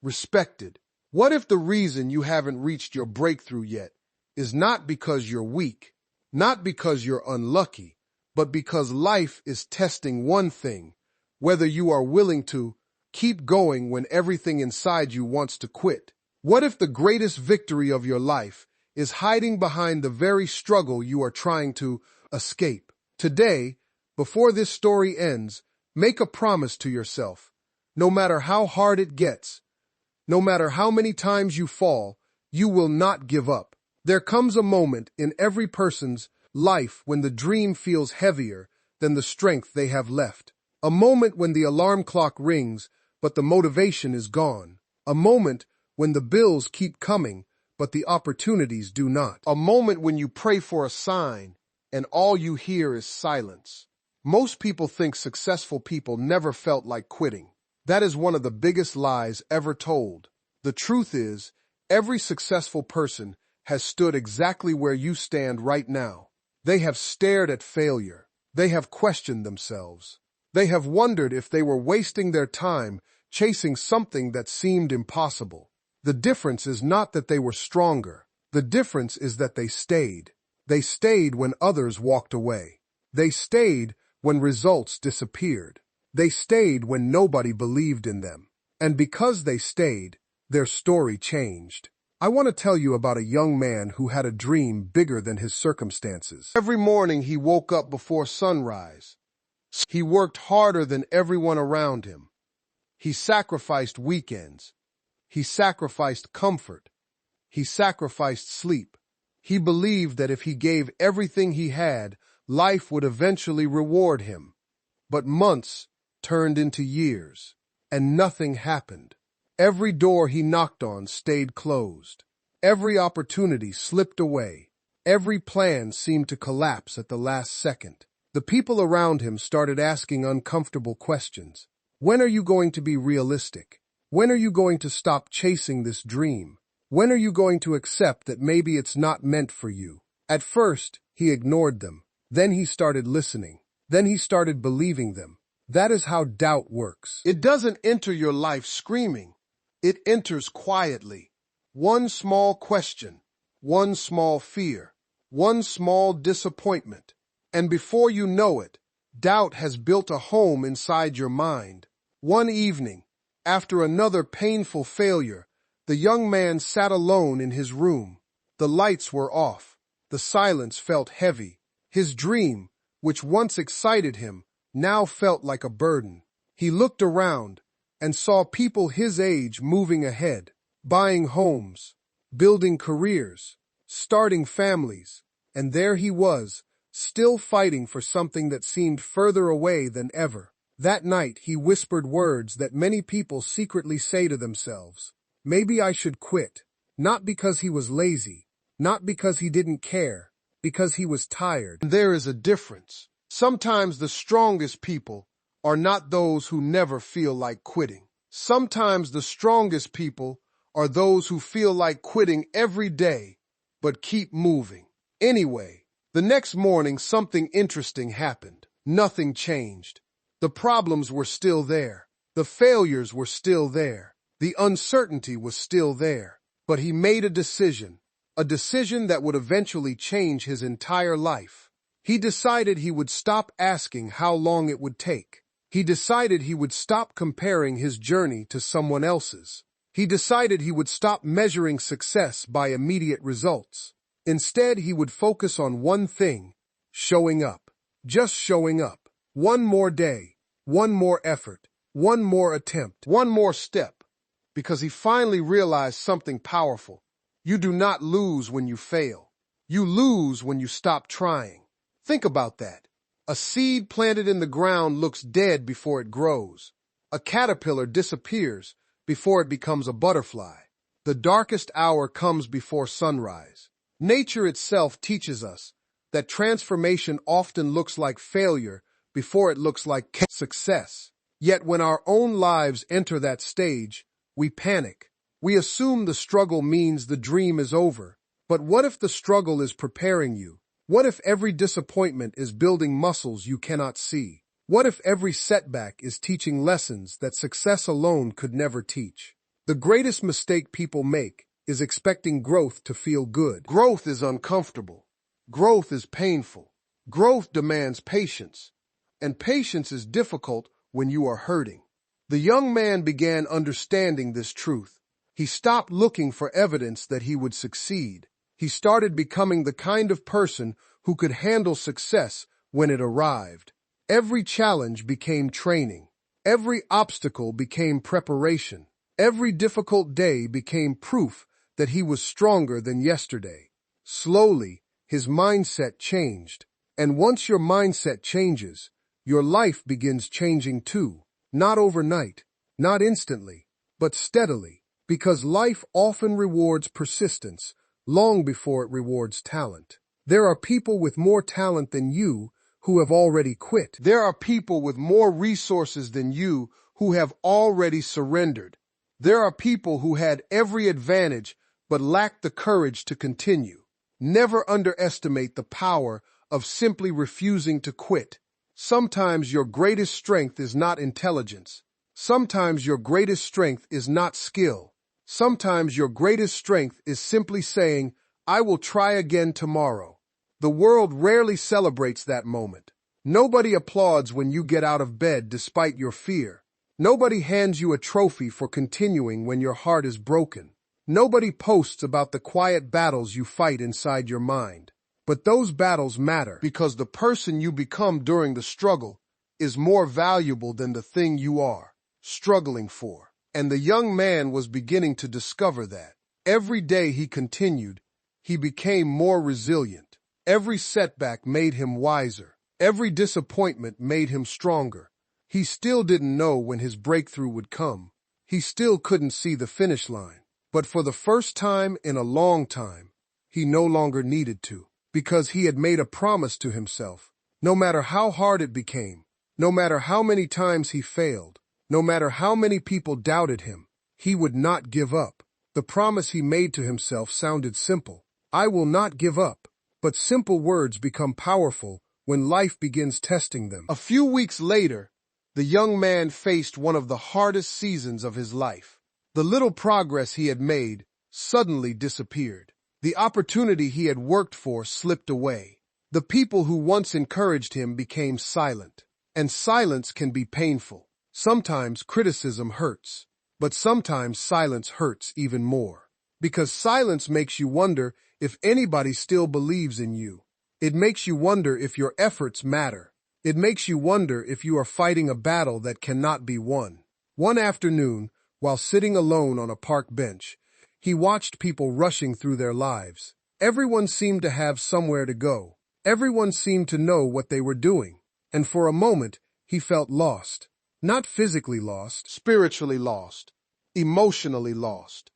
respected? What if the reason you haven't reached your breakthrough yet is not because you're weak, not because you're unlucky, but because life is testing one thing, whether you are willing to keep going when everything inside you wants to quit? What if the greatest victory of your life is hiding behind the very struggle you are trying to escape? Today, before this story ends, make a promise to yourself. No matter how hard it gets, no matter how many times you fall, you will not give up. There comes a moment in every person's life when the dream feels heavier than the strength they have left. A moment when the alarm clock rings, but the motivation is gone. A moment when the bills keep coming, but the opportunities do not. A moment when you pray for a sign, and all you hear is silence. Most people think successful people never felt like quitting. That is one of the biggest lies ever told. The truth is, every successful person has stood exactly where you stand right now. They have stared at failure. They have questioned themselves. They have wondered if they were wasting their time chasing something that seemed impossible. The difference is not that they were stronger. The difference is that they stayed. They stayed when others walked away. They stayed when results disappeared. They stayed when nobody believed in them. And because they stayed, their story changed. I want to tell you about a young man who had a dream bigger than his circumstances. Every morning he woke up before sunrise. He worked harder than everyone around him. He sacrificed weekends. He sacrificed comfort. He sacrificed sleep. He believed that if he gave everything he had, life would eventually reward him. But months turned into years, and nothing happened. Every door he knocked on stayed closed. Every opportunity slipped away. Every plan seemed to collapse at the last second. The people around him started asking uncomfortable questions. When are you going to be realistic? When are you going to stop chasing this dream? When are you going to accept that maybe it's not meant for you? At first, he ignored them. Then he started listening. Then he started believing them. That is how doubt works. It doesn't enter your life screaming. It enters quietly. One small question, one small fear, one small disappointment. And before you know it, doubt has built a home inside your mind. One evening, after another painful failure, the young man sat alone in his room. The lights were off. The silence felt heavy. His dream, which once excited him, now felt like a burden. He looked around and saw people his age moving ahead, buying homes, building careers, starting families, and there he was, still fighting for something that seemed further away than ever. That night he whispered words that many people secretly say to themselves. Maybe I should quit. Not because he was lazy, not because he didn't care, because he was tired. There is a difference. Sometimes the strongest people are not those who never feel like quitting. Sometimes the strongest people are those who feel like quitting every day, but keep moving. Anyway, the next morning something interesting happened. Nothing changed. The problems were still there. The failures were still there. The uncertainty was still there. But he made a decision that would eventually change his entire life. He decided he would stop asking how long it would take. He decided he would stop comparing his journey to someone else's. He decided he would stop measuring success by immediate results. Instead, he would focus on one thing, showing up. Just showing up. One more day, one more effort, one more attempt, one more step. Because he finally realized something powerful. You do not lose when you fail. You lose when you stop trying. Think about that. A seed planted in the ground looks dead before it grows. A caterpillar disappears before it becomes a butterfly. The darkest hour comes before sunrise. Nature itself teaches us that transformation often looks like failure before it looks like success. Yet when our own lives enter that stage, we panic. We assume the struggle means the dream is over. But what if the struggle is preparing you? What if every disappointment is building muscles you cannot see? What if every setback is teaching lessons that success alone could never teach? The greatest mistake people make is expecting growth to feel good. Growth is uncomfortable. Growth is painful. Growth demands patience, and patience is difficult when you are hurting. The young man began understanding this truth. He stopped looking for evidence that he would succeed. He started becoming the kind of person who could handle success when it arrived. Every challenge became training. Every obstacle became preparation. Every difficult day became proof that he was stronger than yesterday. Slowly, his mindset changed. And once your mindset changes, your life begins changing too. Not overnight, not instantly, but steadily, because life often rewards persistence long before it rewards talent. There are people with more talent than you who have already quit. There are people with more resources than you who have already surrendered. There are people who had every advantage but lacked the courage to continue. Never underestimate the power of simply refusing to quit. Sometimes your greatest strength is not intelligence. Sometimes your greatest strength is not skill. Sometimes your greatest strength is simply saying, "I will try again tomorrow." The world rarely celebrates that moment. Nobody applauds when you get out of bed despite your fear. Nobody hands you a trophy for continuing when your heart is broken. Nobody posts about the quiet battles you fight inside your mind. But those battles matter because the person you become during the struggle is more valuable than the thing you are struggling for. And the young man was beginning to discover that. Every day he continued, he became more resilient. Every setback made him wiser. Every disappointment made him stronger. He still didn't know when his breakthrough would come. He still couldn't see the finish line. But for the first time in a long time, he no longer needed to. Because he had made a promise to himself. No matter how hard it became, no matter how many times he failed, no matter how many people doubted him, he would not give up. The promise he made to himself sounded simple. I will not give up. But simple words become powerful when life begins testing them. A few weeks later, the young man faced one of the hardest seasons of his life. The little progress he had made suddenly disappeared. The opportunity he had worked for slipped away. The people who once encouraged him became silent. And silence can be painful. Sometimes criticism hurts, but sometimes silence hurts even more. Because silence makes you wonder if anybody still believes in you. It makes you wonder if your efforts matter. It makes you wonder if you are fighting a battle that cannot be won. One afternoon, while sitting alone on a park bench, he watched people rushing through their lives. Everyone seemed to have somewhere to go. Everyone seemed to know what they were doing. And for a moment, he felt lost. Not physically lost, spiritually lost, emotionally lost.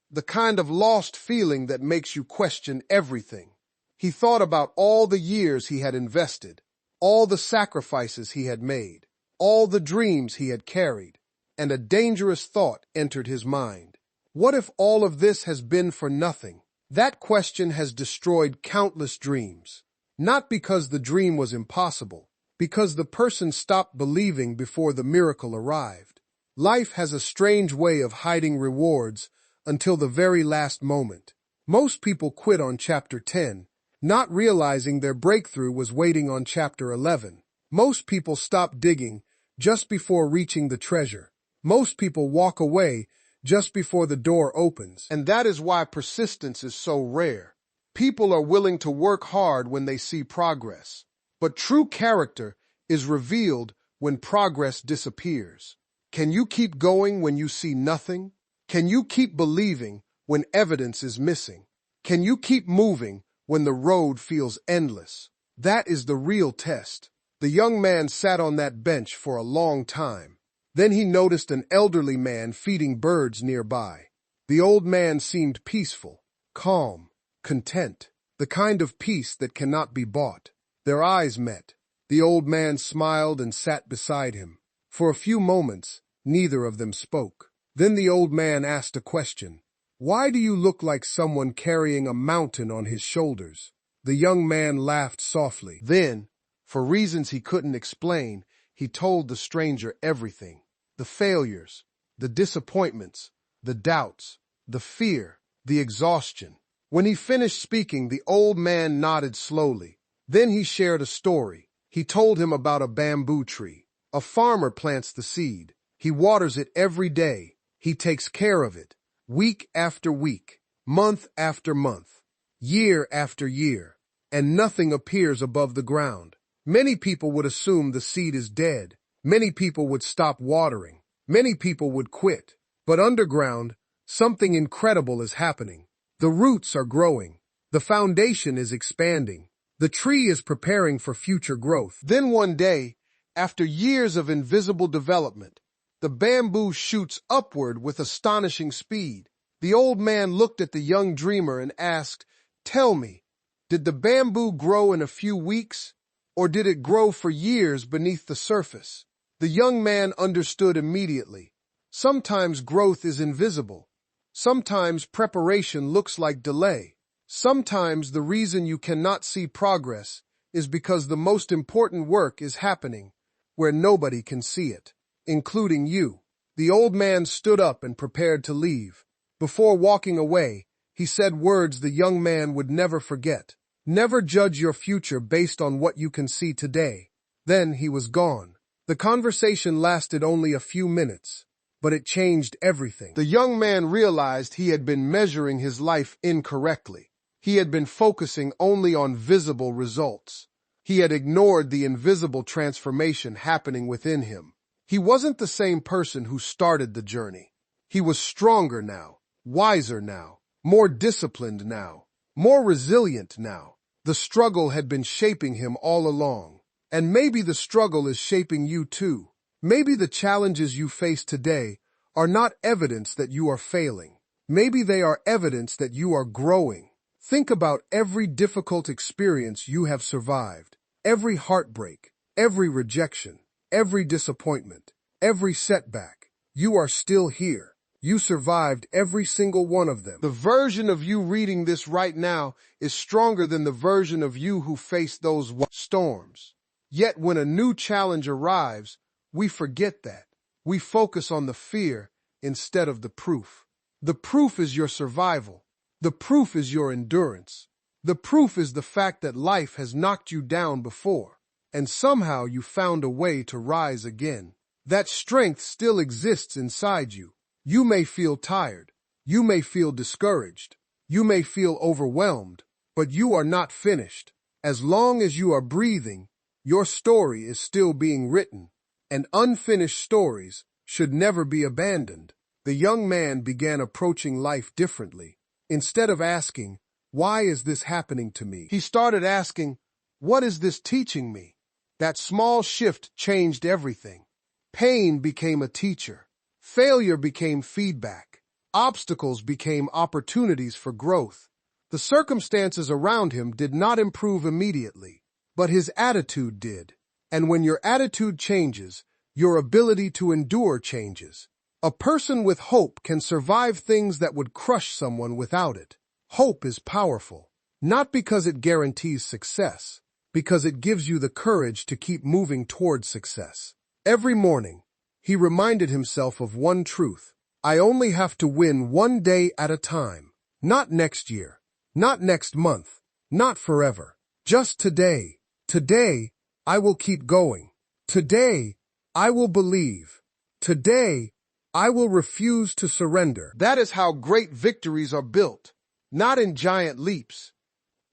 The kind of lost feeling that makes you question everything. He thought about all the years he had invested, all the sacrifices he had made, all the dreams he had carried, and a dangerous thought entered his mind. What if all of this has been for nothing? That question has destroyed countless dreams. Not because the dream was impossible, because the person stopped believing before the miracle arrived. Life has a strange way of hiding rewards until the very last moment. Most people quit on chapter 10, not realizing their breakthrough was waiting on chapter 11. Most people stop digging just before reaching the treasure. Most people walk away just before the door opens. And that is why persistence is so rare. People are willing to work hard when they see progress. But true character is revealed when progress disappears. Can you keep going when you see nothing? Can you keep believing when evidence is missing? Can you keep moving when the road feels endless? That is the real test. The young man sat on that bench for a long time. Then he noticed an elderly man feeding birds nearby. The old man seemed peaceful, calm, content, the kind of peace that cannot be bought. Their eyes met. The old man smiled and sat beside him. For a few moments, neither of them spoke. Then the old man asked a question. Why do you look like someone carrying a mountain on his shoulders? The young man laughed softly. Then, for reasons he couldn't explain, he told the stranger everything. The failures, the disappointments, the doubts, the fear, the exhaustion. When he finished speaking, the old man nodded slowly. Then he shared a story. He told him about a bamboo tree. A farmer plants the seed. He waters it every day. He takes care of it, week after week, month after month, year after year, and nothing appears above the ground. Many people would assume the seed is dead. Many people would stop watering. Many people would quit. But underground, something incredible is happening. The roots are growing. The foundation is expanding. The tree is preparing for future growth. Then one day, after years of invisible development, the bamboo shoots upward with astonishing speed. The old man looked at the young dreamer and asked, "Tell me, did the bamboo grow in a few weeks, or did it grow for years beneath the surface?" The young man understood immediately. Sometimes growth is invisible. Sometimes preparation looks like delay. Sometimes the reason you cannot see progress is because the most important work is happening where nobody can see it, including you. The old man stood up and prepared to leave. Before walking away, he said words the young man would never forget. Never judge your future based on what you can see today. Then he was gone. The conversation lasted only a few minutes, but it changed everything. The young man realized he had been measuring his life incorrectly. He had been focusing only on visible results. He had ignored the invisible transformation happening within him. He wasn't the same person who started the journey. He was stronger now, wiser now, more disciplined now, more resilient now. The struggle had been shaping him all along. And maybe the struggle is shaping you too. Maybe the challenges you face today are not evidence that you are failing. Maybe they are evidence that you are growing. Think about every difficult experience you have survived, every heartbreak, every rejection, every disappointment, every setback. You are still here. You survived every single one of them. The version of you reading this right now is stronger than the version of you who faced those storms. Yet when a new challenge arrives, we forget that. We focus on the fear instead of the proof. The proof is your survival. The proof is your endurance. The proof is the fact that life has knocked you down before, and somehow you found a way to rise again. That strength still exists inside you. You may feel tired. You may feel discouraged. You may feel overwhelmed, but you are not finished. As long as you are breathing, your story is still being written, and unfinished stories should never be abandoned. The young man began approaching life differently. Instead of asking, "Why is this happening to me?" he started asking, "What is this teaching me?" That small shift changed everything. Pain became a teacher. Failure became feedback. Obstacles became opportunities for growth. The circumstances around him did not improve immediately, but his attitude did. And when your attitude changes, your ability to endure changes. A person with hope can survive things that would crush someone without it. Hope is powerful, not because it guarantees success, because it gives you the courage to keep moving towards success. Every morning, he reminded himself of one truth: I only have to win one day at a time. Not next year, not next month, not forever. Just today. Today, I will keep going. Today, I will believe. Today, I will refuse to surrender. That is how great victories are built, not in giant leaps,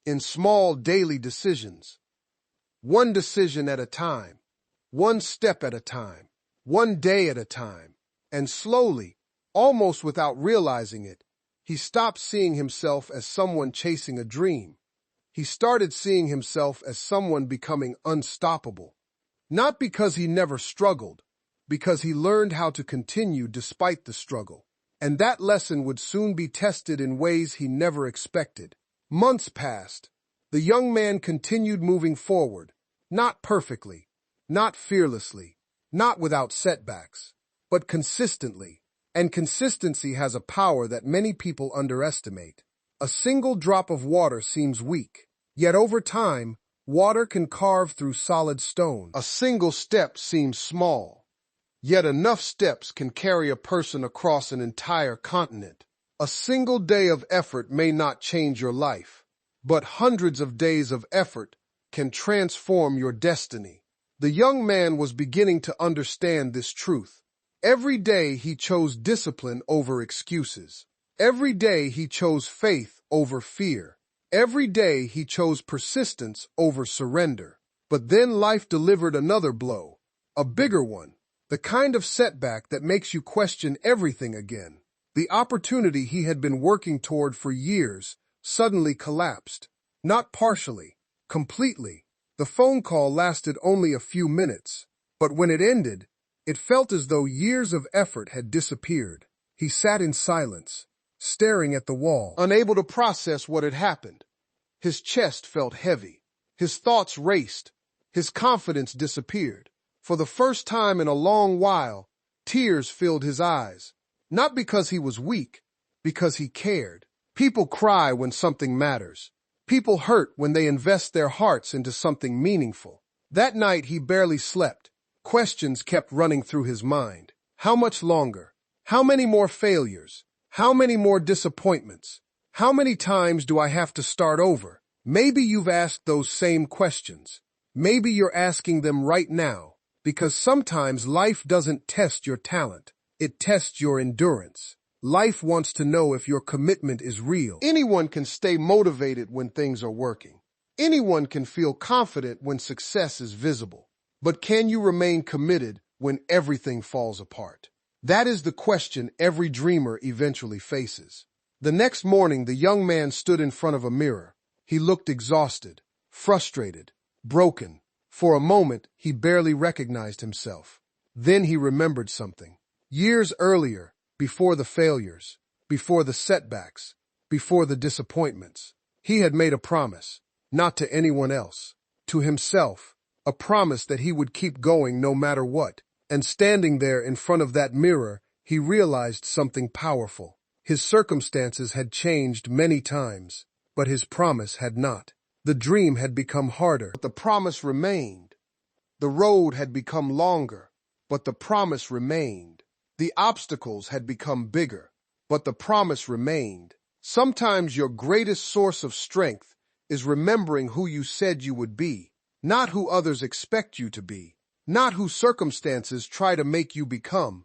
in small daily decisions. One decision at a time, one step at a time, one day at a time, and slowly, almost without realizing it, he stopped seeing himself as someone chasing a dream. He started seeing himself as someone becoming unstoppable. Not because he never struggled, because he learned how to continue despite the struggle. And that lesson would soon be tested in ways he never expected. Months passed. The young man continued moving forward, not perfectly, not fearlessly, not without setbacks, but consistently. And consistency has a power that many people underestimate. A single drop of water seems weak, yet over time, water can carve through solid stone. A single step seems small, Yet enough steps can carry a person across an entire continent. A single day of effort may not change your life, but hundreds of days of effort can transform your destiny. The young man was beginning to understand this truth. Every day he chose discipline over excuses. Every day he chose faith over fear. Every day he chose persistence over surrender. But then life delivered another blow, a bigger one, the kind of setback that makes you question everything again. The opportunity he had been working toward for years suddenly collapsed. Not partially, completely. The phone call lasted only a few minutes, but when it ended, it felt as though years of effort had disappeared. He sat in silence, staring at the wall, unable to process what had happened. His chest felt heavy. His thoughts raced. His confidence disappeared. For the first time in a long while, tears filled his eyes. Not because he was weak, because he cared. People cry when something matters. People hurt when they invest their hearts into something meaningful. That night he barely slept. Questions kept running through his mind. How much longer? How many more failures? How many more disappointments? How many times do I have to start over? Maybe you've asked those same questions. Maybe you're asking them right now, because sometimes life doesn't test your talent. It tests your endurance. Life wants to know if your commitment is real. Anyone can stay motivated when things are working. Anyone can feel confident when success is visible. But can you remain committed when everything falls apart? That is the question every dreamer eventually faces. The next morning, the young man stood in front of a mirror. He looked exhausted, frustrated, broken. For a moment, he barely recognized himself. Then he remembered something. Years earlier, before the failures, before the setbacks, before the disappointments, he had made a promise, not to anyone else, to himself, a promise that he would keep going no matter what. And standing there in front of that mirror, he realized something powerful. His circumstances had changed many times, but his promise had not. The dream had become harder, but the promise remained. The road had become longer, but the promise remained. The obstacles had become bigger, but the promise remained. Sometimes your greatest source of strength is remembering who you said you would be, not who others expect you to be, not who circumstances try to make you become,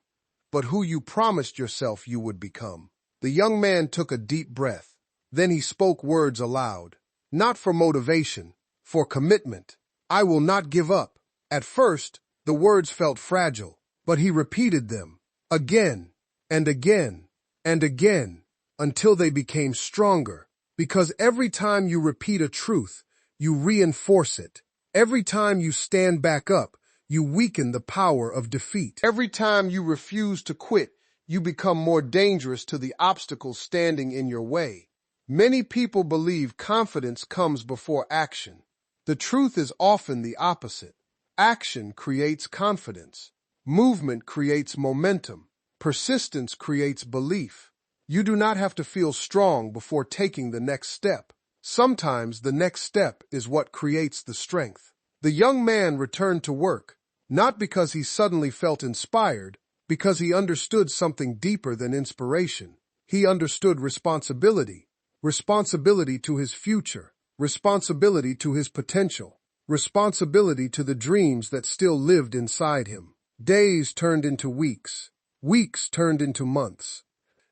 but who you promised yourself you would become. The young man took a deep breath. Then he spoke words aloud, not for motivation, for commitment. I will not give up. At first, the words felt fragile, but he repeated them again and again and again until they became stronger. Because every time you repeat a truth, you reinforce it. Every time you stand back up, you weaken the power of defeat. Every time you refuse to quit, you become more dangerous to the obstacles standing in your way. Many people believe confidence comes before action. The truth is often the opposite. Action creates confidence. Movement creates momentum. Persistence creates belief. You do not have to feel strong before taking the next step. Sometimes the next step is what creates the strength. The young man returned to work, not because he suddenly felt inspired, because he understood something deeper than inspiration. He understood responsibility. Responsibility to his future. Responsibility to his potential. Responsibility to the dreams that still lived inside him. Days turned into weeks. Weeks turned into months.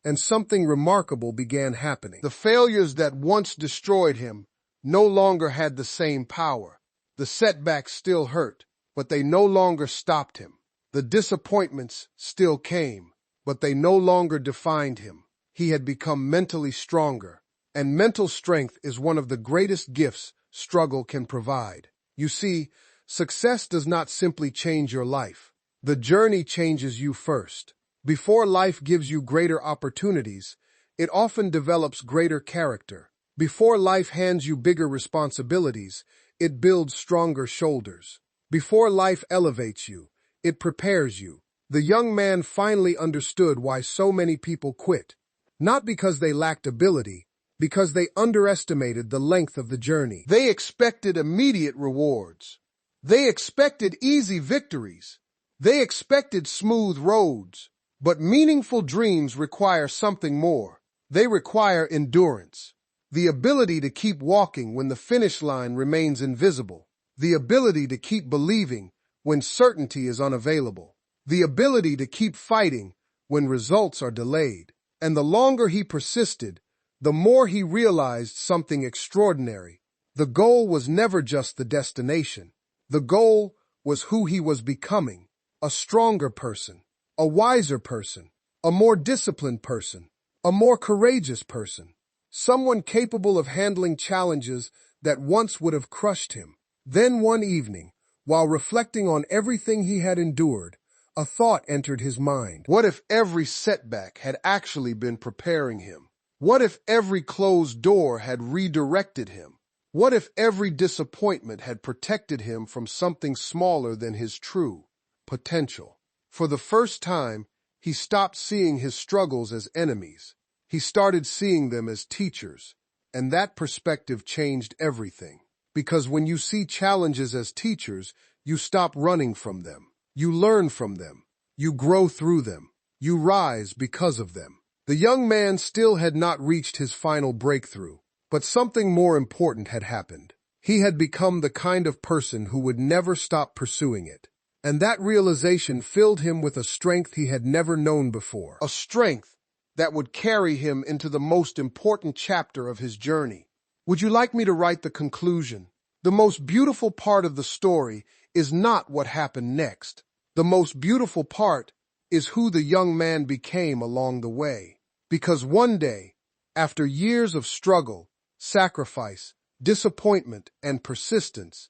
And something remarkable began happening. The failures that once destroyed him no longer had the same power. The setbacks still hurt, but they no longer stopped him. The disappointments still came, but they no longer defined him. He had become mentally stronger, and mental strength is one of the greatest gifts struggle can provide. You see, success does not simply change your life. The journey changes you first. Before life gives you greater opportunities, it often develops greater character. Before life hands you bigger responsibilities, it builds stronger shoulders. Before life elevates you, it prepares you. The young man finally understood why so many people quit. Not because they lacked ability, because they underestimated the length of the journey. They expected immediate rewards. They expected easy victories. They expected smooth roads, but meaningful dreams require something more. They require endurance, the ability to keep walking when the finish line remains invisible, the ability to keep believing when certainty is unavailable, the ability to keep fighting when results are delayed. And the longer he persisted, the more he realized something extraordinary. The goal was never just the destination. The goal was who he was becoming, a stronger person, a wiser person, a more disciplined person, a more courageous person, someone capable of handling challenges that once would have crushed him. Then one evening, while reflecting on everything he had endured, a thought entered his mind. What if every setback had actually been preparing him? What if every closed door had redirected him? What if every disappointment had protected him from something smaller than his true potential? For the first time, he stopped seeing his struggles as enemies. He started seeing them as teachers, and that perspective changed everything. Because when you see challenges as teachers, you stop running from them. You learn from them. You grow through them. You rise because of them. The young man still had not reached his final breakthrough, but something more important had happened. He had become the kind of person who would never stop pursuing it. And that realization filled him with a strength he had never known before. A strength that would carry him into the most important chapter of his journey. Would you like me to write the conclusion? The most beautiful part of the story is not what happened next. The most beautiful part is who the young man became along the way. Because one day, after years of struggle, sacrifice, disappointment, and persistence,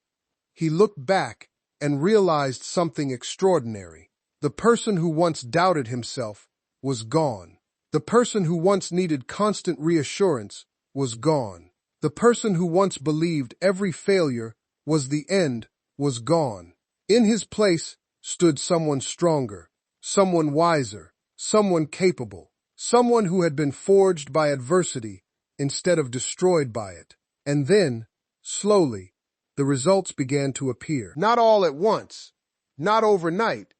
he looked back and realized something extraordinary. The person who once doubted himself was gone. The person who once needed constant reassurance was gone. The person who once believed every failure was the end was gone. In his place stood someone stronger, someone wiser, someone capable, someone who had been forged by adversity instead of destroyed by it. And then, slowly, the results began to appear. Not all at once, not overnight,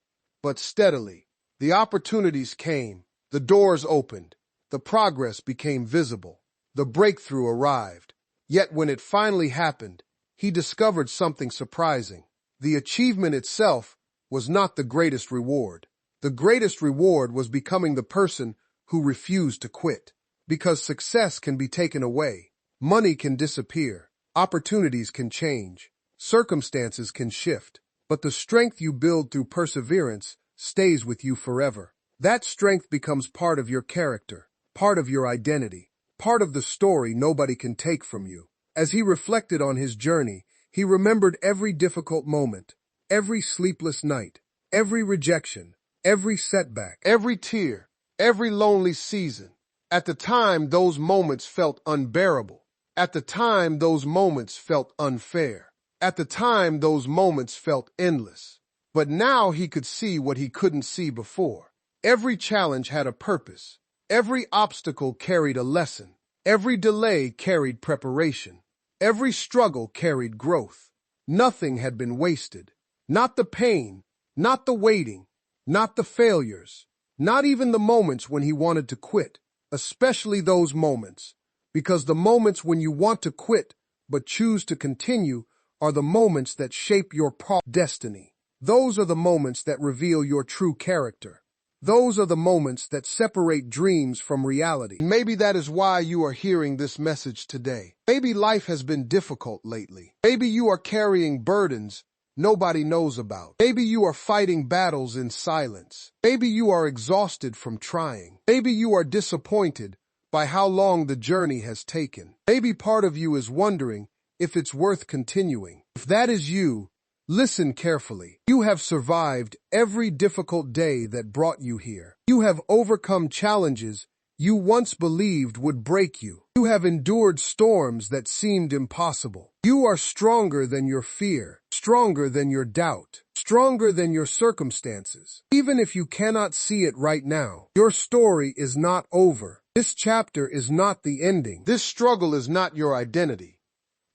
but steadily. The opportunities came, the doors opened, the progress became visible, the breakthrough arrived. Yet when it finally happened, he discovered something surprising. The achievement itself was not the greatest reward. The greatest reward was becoming the person who refused to quit. Because success can be taken away, money can disappear, opportunities can change, circumstances can shift, but the strength you build through perseverance stays with you forever. That strength becomes part of your character, part of your identity, part of the story nobody can take from you. As he reflected on his journey, he remembered every difficult moment, every sleepless night, every rejection, every setback, every tear, every lonely season. At the time, those moments felt unbearable. At the time, those moments felt unfair. At the time, those moments felt endless. But now he could see what he couldn't see before. Every challenge had a purpose. Every obstacle carried a lesson. Every delay carried preparation. Every struggle carried growth. Nothing had been wasted. Not the pain, not the waiting, not the failures, not even the moments when he wanted to quit. Especially those moments, because the moments when you want to quit but choose to continue are the moments that shape your destiny. Those are the moments that reveal your true character. Those are the moments that separate dreams from reality. Maybe that is why you are hearing this message today. Maybe life has been difficult lately. Maybe you are carrying burdens nobody knows about. Maybe you are fighting battles in silence. Maybe you are exhausted from trying. Maybe you are disappointed by how long the journey has taken. Maybe part of you is wondering if it's worth continuing. If that is you, listen carefully. You have survived every difficult day that brought you here. You have overcome challenges you once believed would break you. You have endured storms that seemed impossible. You are stronger than your fear, stronger than your doubt, stronger than your circumstances. Even if you cannot see it right now, your story is not over. This chapter is not the ending. This struggle is not your identity.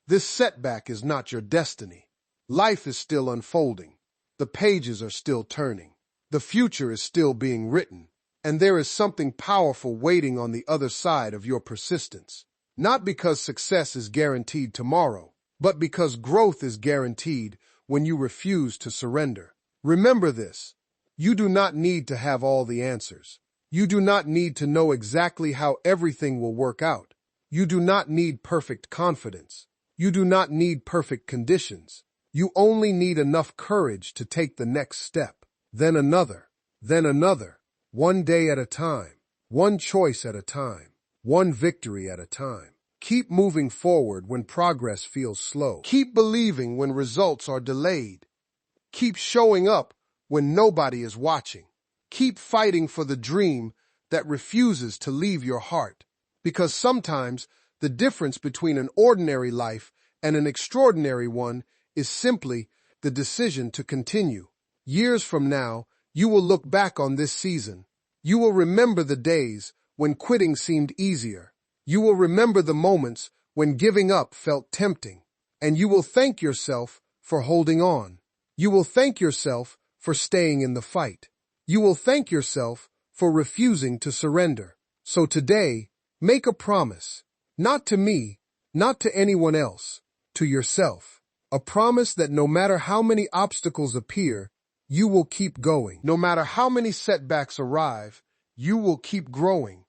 This setback is not your destiny. Life is still unfolding. the pages are still turning. The future is still being written, and there is something powerful waiting on the other side of your persistence. Not because success is guaranteed tomorrow, but because growth is guaranteed when you refuse to surrender. Remember this: you do not need to have all the answers. You do not need to know exactly how everything will work out. You do not need perfect confidence. You do not need perfect conditions. You only need enough courage to take the next step, then another, one day at a time, one choice at a time, one victory at a time. Keep moving forward when progress feels slow. Keep believing when results are delayed. Keep showing up when nobody is watching. Keep fighting for the dream that refuses to leave your heart. Because sometimes the difference between an ordinary life and an extraordinary one is simply the decision to continue. Years from now, you will look back on this season. You will remember the days when quitting seemed easier. You will remember the moments when giving up felt tempting. And you will thank yourself for holding on. You will thank yourself for staying in the fight. You will thank yourself for refusing to surrender. So today, make a promise, not to me, not to anyone else, to yourself. A promise that no matter how many obstacles appear, you will keep going. No matter how many setbacks arrive, you will keep growing.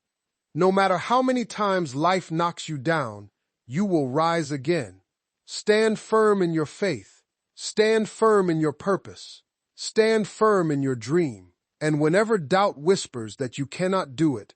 No matter how many times life knocks you down, you will rise again. Stand firm in your faith. Stand firm in your purpose. Stand firm in your dream. And whenever doubt whispers that you cannot do it,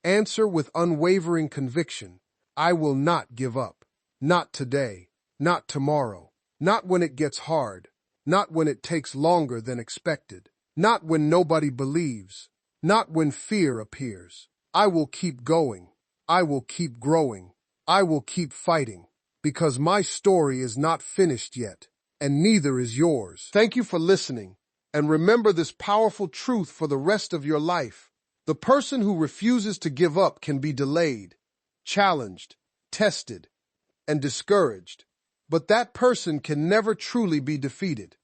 answer with unwavering conviction, I will not give up. Not today, not tomorrow, not when it gets hard, not when it takes longer than expected, not when nobody believes, not when fear appears. I will keep going. I will keep growing. I will keep fighting, because my story is not finished yet, and neither is yours. Thank you for listening, and remember this powerful truth for the rest of your life. The person who refuses to give up can be delayed, challenged, tested, and discouraged, but that person can never truly be defeated.